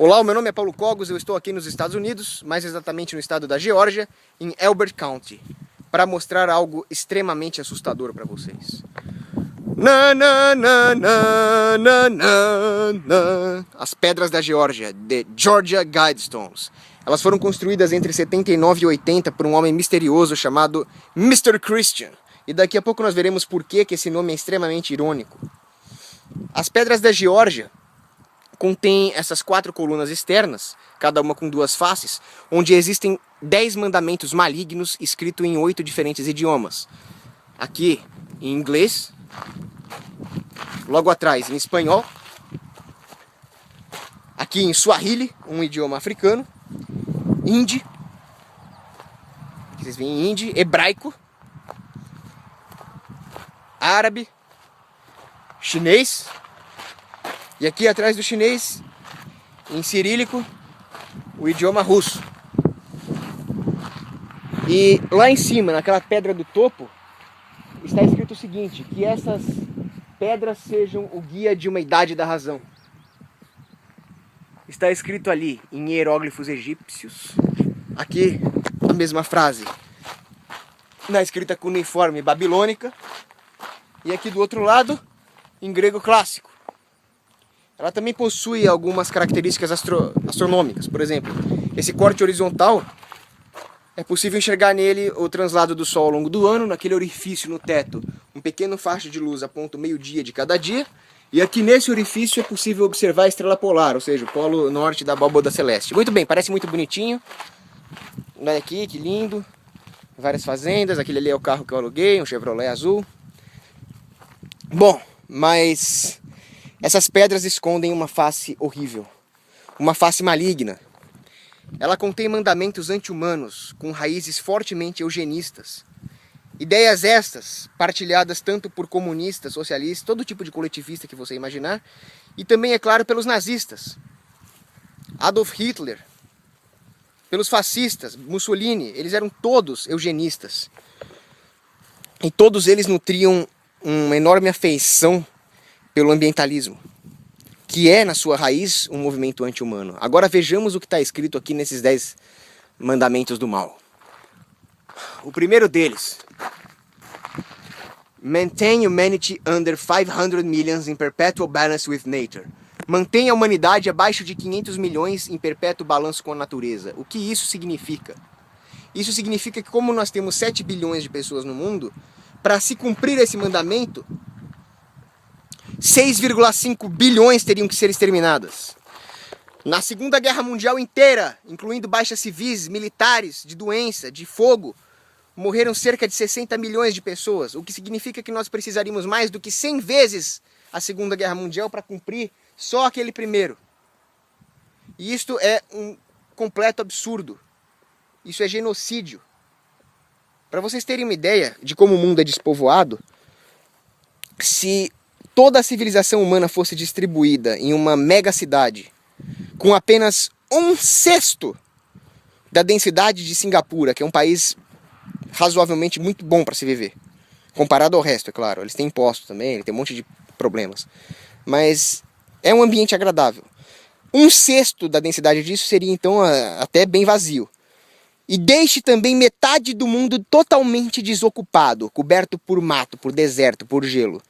Olá, o meu nome é Paulo Cogos, eu estou aqui nos Estados Unidos, mais exatamente no estado da Geórgia, em Elbert County, para mostrar algo extremamente assustador para vocês. As pedras da Geórgia, The Georgia Guidestones. Elas foram construídas entre 79 e 80 por um homem misterioso chamado Mr. Christian. E daqui a pouco nós veremos por que esse nome é extremamente irônico. As pedras da Geórgia contém essas 4 colunas externas, cada uma com 2 faces, onde existem 10 mandamentos malignos escritos em 8 diferentes idiomas. Aqui em inglês, logo atrás em espanhol, aqui em Swahili, um idioma africano, hindi, vocês veem hindi, hebraico, árabe, chinês. E aqui atrás do chinês, em cirílico, o idioma russo. E lá em cima, naquela pedra do topo, está escrito o seguinte: que essas pedras sejam o guia de uma idade da razão. Está escrito ali, em hieróglifos egípcios, aqui a mesma frase, na escrita cuneiforme babilônica, e aqui do outro lado, em grego clássico. Ela também possui algumas características astronômicas. Por exemplo, esse corte horizontal, é possível enxergar nele o translado do Sol ao longo do ano. Naquele orifício no teto, um pequeno faixa de luz aponta o meio-dia de cada dia. E aqui nesse orifício é possível observar a estrela polar, ou seja, o polo norte da abóbada celeste. Muito bem, parece muito bonitinho. Olha aqui, que lindo. Várias fazendas, aquele ali é o carro que eu aluguei, um Chevrolet azul. Bom, mas essas pedras escondem uma face horrível, uma face maligna. Ela contém mandamentos anti-humanos, com raízes fortemente eugenistas. Ideias estas, partilhadas tanto por comunistas, socialistas, todo tipo de coletivista que você imaginar, e também, é claro, pelos nazistas. Adolf Hitler, pelos fascistas, Mussolini, eles eram todos eugenistas. E todos eles nutriam uma enorme afeição pelo ambientalismo, que é, na sua raiz, um movimento anti-humano. Agora vejamos o que está escrito aqui nesses 10 mandamentos do mal. O primeiro deles: Maintain humanity under 500 millions in perpetual balance with nature. Mantenha a humanidade abaixo de 500 milhões em perpétuo balanço com a natureza. O que isso significa? Isso significa que, como nós temos 7 bilhões de pessoas no mundo, para se cumprir esse mandamento, 6,5 bilhões teriam que ser exterminadas. Na Segunda Guerra Mundial inteira, incluindo baixas civis, militares, de doença, de fogo, morreram cerca de 60 milhões de pessoas, o que significa que nós precisaríamos mais do que 100 vezes a Segunda Guerra Mundial para cumprir só aquele primeiro. E isto é um completo absurdo. Isso é genocídio. Para vocês terem uma ideia de como o mundo é despovoado, se toda a civilização humana fosse distribuída em uma mega cidade com apenas 1/6 da densidade de Singapura, que é um país razoavelmente muito bom para se viver, comparado ao resto, é claro. Eles têm impostos também, ele tem um monte de problemas, mas é um ambiente agradável. 1/6 da densidade disso seria então até bem vazio. E deixe também metade do mundo totalmente desocupado, coberto por mato, por deserto, por gelo.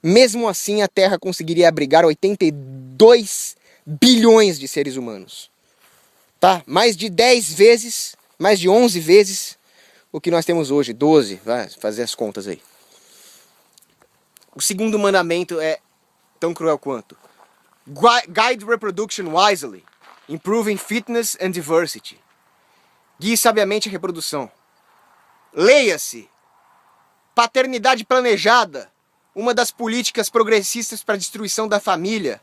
Mesmo assim, a Terra conseguiria abrigar 82 bilhões de seres humanos. Tá? Mais de 10 vezes, mais de 11 vezes o que nós temos hoje. 12, vai fazer as contas aí. O segundo mandamento é tão cruel quanto: Guide reproduction wisely, improving fitness and diversity. Guie sabiamente a reprodução. Leia-se: paternidade planejada, uma das políticas progressistas para a destruição da família.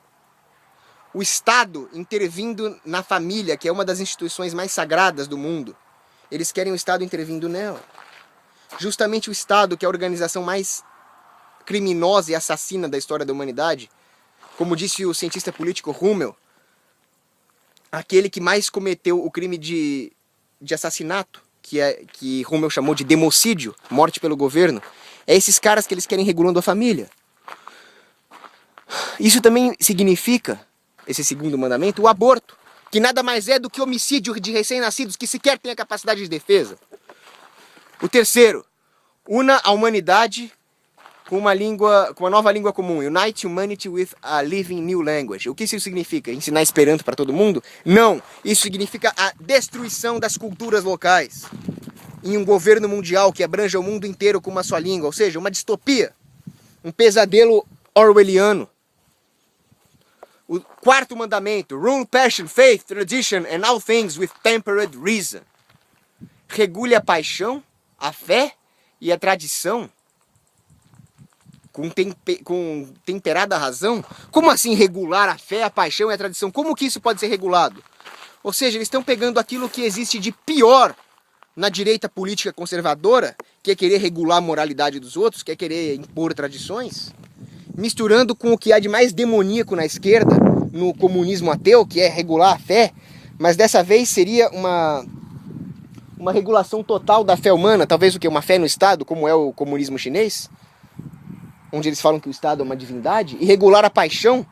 O Estado intervindo na família, que é uma das instituições mais sagradas do mundo. Eles querem o Estado intervindo nela. Justamente o Estado, que é a organização mais criminosa e assassina da história da humanidade, como disse o cientista político Hummel, aquele que mais cometeu o crime de assassinato, que Hummel chamou de democídio, morte pelo governo, é esses caras que eles querem regulando a família. Isso também significa, esse segundo mandamento, o aborto. que nada mais é do que homicídio de recém-nascidos que sequer têm a capacidade de defesa. O terceiro, una a humanidade com uma nova língua comum. Unite humanity with a living new language. O que isso significa? Ensinar Esperanto para todo mundo? Não! Isso significa a destruição das culturas locais em um governo mundial que abranja o mundo inteiro com uma só língua. Ou seja, uma distopia. Um pesadelo orwelliano. O quarto mandamento. Rule passion, faith, tradition and all things with temperate reason. Regule a paixão, a fé e a tradição com temperada razão? Como assim regular a fé, a paixão e a tradição? Como que isso pode ser regulado? Ou seja, eles estão pegando aquilo que existe de pior na direita política conservadora, que é querer regular a moralidade dos outros, que é querer impor tradições, misturando com o que há de mais demoníaco na esquerda, no comunismo ateu, que é regular a fé, mas dessa vez seria uma regulação total da fé humana, talvez o que? Uma fé no Estado, como é o comunismo chinês, onde eles falam que o Estado é uma divindade, e regular a paixão.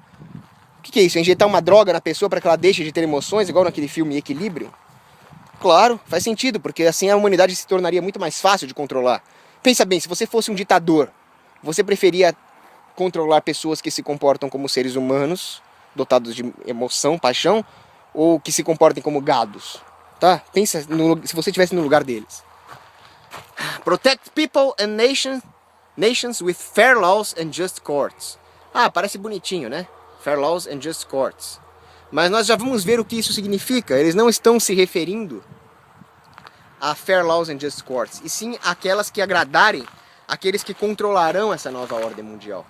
O que é isso? É injetar uma droga na pessoa para que ela deixe de ter emoções, igual naquele filme Equilíbrio? Claro, faz sentido, porque assim a humanidade se tornaria muito mais fácil de controlar. Pensa bem, se você fosse um ditador, você preferia controlar pessoas que se comportam como seres humanos, dotados de emoção, paixão, ou que se comportem como gados? Tá? Pensa se você estivesse no lugar deles. Protect people and nations with fair laws and just courts. Ah, parece bonitinho, né? Fair laws and just courts. Mas nós já vamos ver o que isso significa. Eles não estão se referindo a fair laws and just courts, e sim aquelas que agradarem aqueles que controlarão essa nova ordem mundial.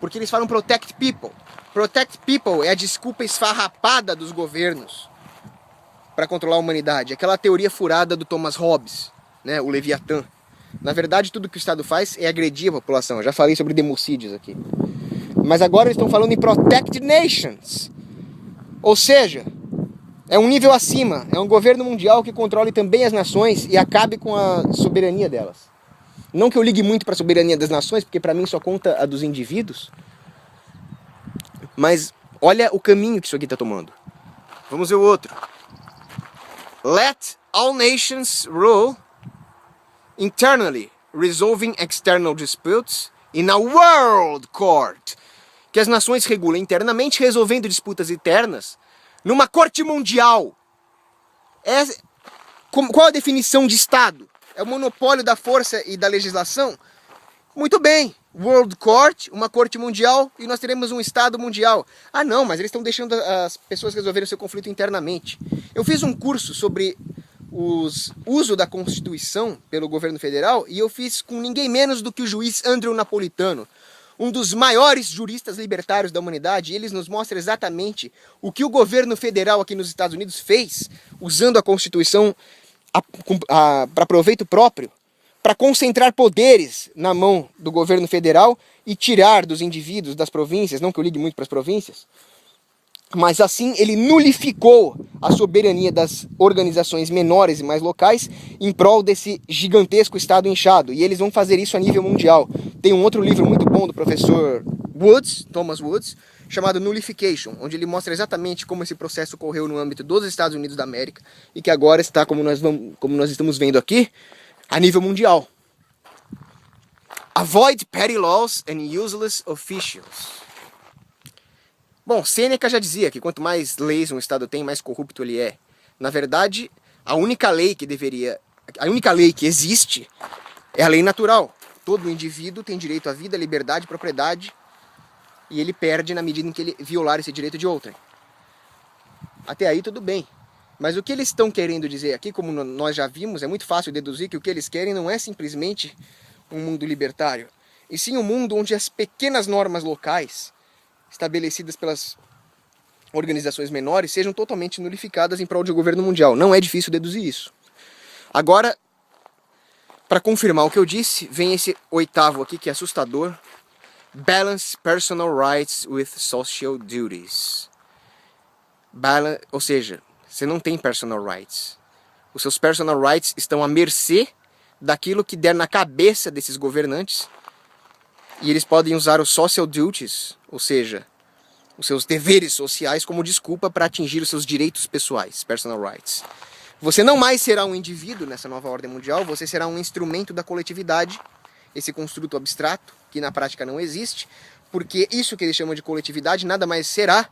Porque eles falam protect people. Protect people é a desculpa esfarrapada dos governos para controlar a humanidade. Aquela teoria furada do Thomas Hobbes, né, o Leviatã. Na verdade, tudo que o Estado faz é agredir a população. Eu já falei sobre democídios aqui. Mas agora eles estão falando em protect nations. Ou seja, é um nível acima. É um governo mundial que controle também as nações e acabe com a soberania delas. Não que eu ligue muito para a soberania das nações, porque para mim só conta a dos indivíduos. Mas olha o caminho que isso aqui está tomando. Vamos ver o outro. Let all nations rule internally, resolving external disputes in a world court. Que as nações regulem internamente, resolvendo disputas internas numa corte mundial. Qual a definição de Estado? É o monopólio da força e da legislação? Muito bem, World Court, uma corte mundial, e nós teremos um Estado mundial. Ah não, mas eles estão deixando as pessoas resolverem o seu conflito internamente. Eu fiz um curso sobre o uso da Constituição pelo governo federal, e eu fiz com ninguém menos do que o juiz Andrew Napolitano, um dos maiores juristas libertários da humanidade, e eles nos mostram exatamente o que o governo federal aqui nos Estados Unidos fez, usando a Constituição para proveito próprio, para concentrar poderes na mão do governo federal e tirar dos indivíduos, das províncias, não que eu ligue muito para as províncias, mas assim ele nulificou a soberania das organizações menores e mais locais em prol desse gigantesco Estado inchado. E eles vão fazer isso a nível mundial. Tem um outro livro muito bom do professor Woods, Thomas Woods, chamado Nullification, onde ele mostra exatamente como esse processo ocorreu no âmbito dos Estados Unidos da América e que agora está, como nós estamos vendo aqui, a nível mundial. Avoid petty laws and useless officials. Bom, Sêneca já dizia que quanto mais leis um Estado tem, mais corrupto ele é. Na verdade, a única lei que existe é a lei natural. Todo indivíduo tem direito à vida, liberdade, propriedade, e ele perde na medida em que ele violar esse direito de outrem. Até aí tudo bem. Mas o que eles estão querendo dizer aqui, como nós já vimos, é muito fácil deduzir que o que eles querem não é simplesmente um mundo libertário, e sim um mundo onde as pequenas normas locais estabelecidas pelas organizações menores sejam totalmente nulificadas em prol de um governo mundial. Não é difícil deduzir isso. Agora, para confirmar o que eu disse, vem esse oitavo aqui que é assustador. Balance personal rights with social duties. Ou seja, você não tem personal rights. Os seus personal rights estão à mercê daquilo que der na cabeça desses governantes. E eles podem usar os social duties, ou seja, os seus deveres sociais como desculpa para atingir os seus direitos pessoais, personal rights. Você não mais será um indivíduo nessa nova ordem mundial, você será um instrumento da coletividade, esse construto abstrato, que na prática não existe, porque isso que eles chamam de coletividade nada mais será,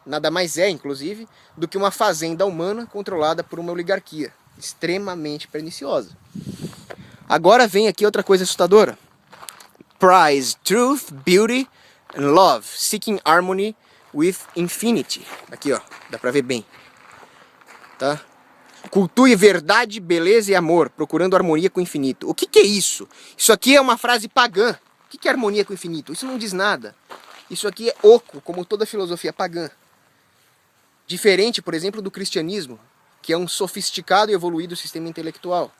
nada mais é, inclusive, do que uma fazenda humana controlada por uma oligarquia extremamente perniciosa. Agora vem aqui outra coisa assustadora. Prize truth, beauty and love, seeking harmony with infinity. Aqui, ó, dá pra ver bem. Tá? Cultue verdade, beleza e amor, procurando harmonia com o infinito. O que que é isso? Isso aqui é uma frase pagã. O que que é harmonia com o infinito? Isso não diz nada. Isso aqui é oco, como toda filosofia pagã. Diferente, por exemplo, do cristianismo, que é um sofisticado e evoluído sistema intelectual.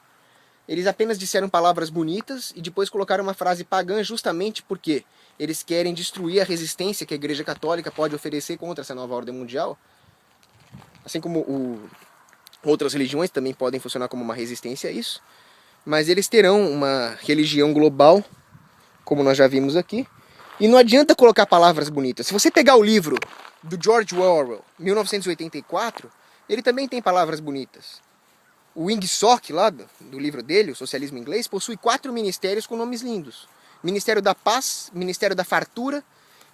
Eles apenas disseram palavras bonitas e depois colocaram uma frase pagã justamente porque eles querem destruir a resistência que a Igreja Católica pode oferecer contra essa nova ordem mundial. Assim como outras religiões também podem funcionar como uma resistência a isso. Mas eles terão uma religião global, como nós já vimos aqui. E não adianta colocar palavras bonitas. Se você pegar o livro do George Orwell, 1984, ele também tem palavras bonitas. O Ingsoc, lá do livro dele, o Socialismo Inglês, possui 4 ministérios com nomes lindos. Ministério da Paz, Ministério da Fartura,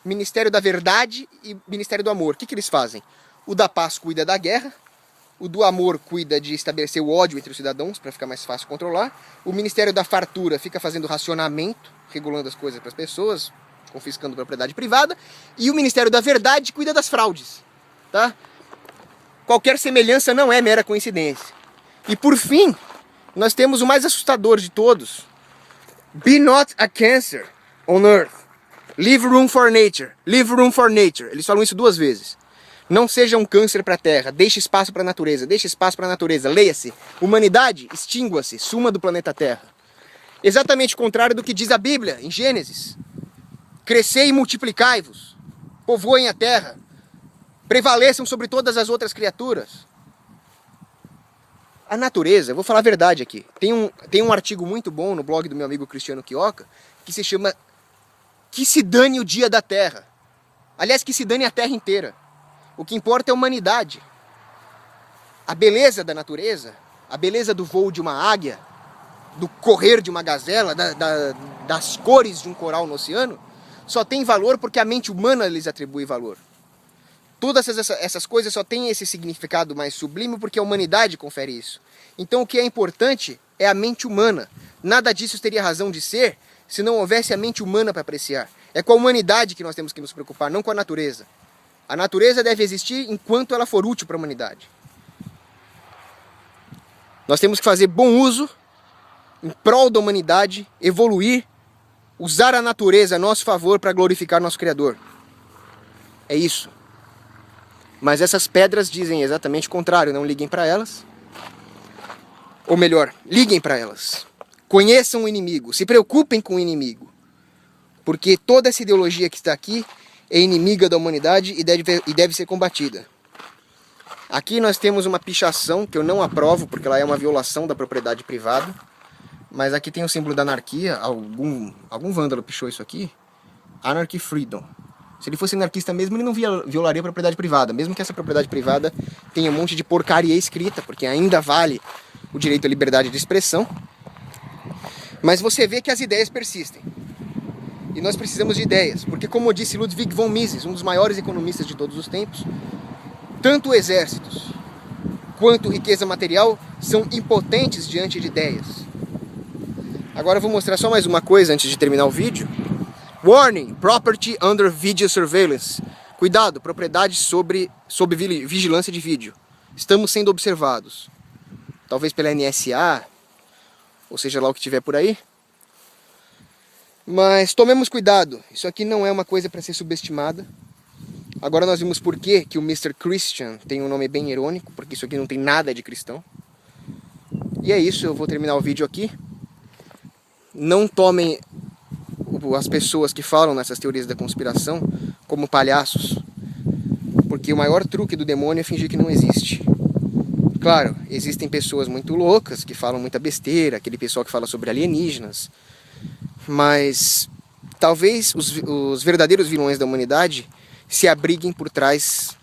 Ministério da Verdade e Ministério do Amor. O que eles fazem? O da Paz cuida da guerra, o do Amor cuida de estabelecer o ódio entre os cidadãos, para ficar mais fácil controlar. O Ministério da Fartura fica fazendo racionamento, regulando as coisas para as pessoas, confiscando propriedade privada. E o Ministério da Verdade cuida das fraudes. Tá? Qualquer semelhança não é mera coincidência. E por fim, nós temos o mais assustador de todos. Be not a cancer on earth. Leave room for nature. Leave room for nature. Eles falam isso 2 vezes. Não seja um câncer para a terra. Deixe espaço para a natureza. Deixe espaço para a natureza. Leia-se. Humanidade, extingua-se. Suma do planeta Terra. Exatamente o contrário do que diz a Bíblia, em Gênesis. Crescei e multiplicai-vos. Povoem a terra. Prevaleçam sobre todas as outras criaturas. A natureza, eu vou falar a verdade aqui, tem um artigo muito bom no blog do meu amigo Cristiano Quioca, que se chama Que se dane o dia da Terra. Aliás, que se dane a Terra inteira. O que importa é a humanidade. A beleza da natureza, a beleza do voo de uma águia, do correr de uma gazela, das cores de um coral no oceano, só tem valor porque a mente humana lhes atribui valor. Todas essas coisas só têm esse significado mais sublime porque a humanidade confere isso. Então o que é importante é a mente humana. Nada disso teria razão de ser se não houvesse a mente humana para apreciar. É com a humanidade que nós temos que nos preocupar, não com a natureza. A natureza deve existir enquanto ela for útil para a humanidade. Nós temos que fazer bom uso em prol da humanidade, evoluir, usar a natureza a nosso favor para glorificar nosso Criador. É isso. Mas essas pedras dizem exatamente o contrário, não liguem para elas. Ou melhor, liguem para elas. Conheçam o inimigo, se preocupem com o inimigo. Porque toda essa ideologia que está aqui é inimiga da humanidade e deve ser combatida. Aqui nós temos uma pichação que eu não aprovo, porque ela é uma violação da propriedade privada. Mas aqui tem o símbolo da anarquia, algum vândalo pichou isso aqui. Anarchy Freedom. Se ele fosse anarquista mesmo, ele não violaria a propriedade privada. Mesmo que essa propriedade privada tenha um monte de porcaria escrita, porque ainda vale o direito à liberdade de expressão. Mas você vê que as ideias persistem. E nós precisamos de ideias. Porque, como disse Ludwig von Mises, um dos maiores economistas de todos os tempos, tanto exércitos quanto riqueza material são impotentes diante de ideias. Agora eu vou mostrar só mais uma coisa antes de terminar o vídeo. Warning, property under video surveillance. Cuidado, propriedade sob vigilância de vídeo. Estamos sendo observados. Talvez pela NSA, ou seja lá o que tiver por aí. Mas tomemos cuidado, isso aqui não é uma coisa para ser subestimada. Agora nós vimos por que o Mr. Christian tem um nome bem irônico, porque isso aqui não tem nada de cristão. E é isso, eu vou terminar o vídeo aqui. Não tomem as pessoas que falam nessas teorias da conspiração como palhaços, porque o maior truque do demônio é fingir que não existe. Claro, existem pessoas muito loucas que falam muita besteira, aquele pessoal que fala sobre alienígenas, mas talvez os verdadeiros vilões da humanidade se abriguem por trás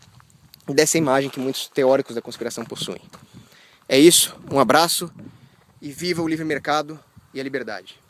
dessa imagem que muitos teóricos da conspiração possuem. É isso, um abraço e viva o livre mercado e a liberdade.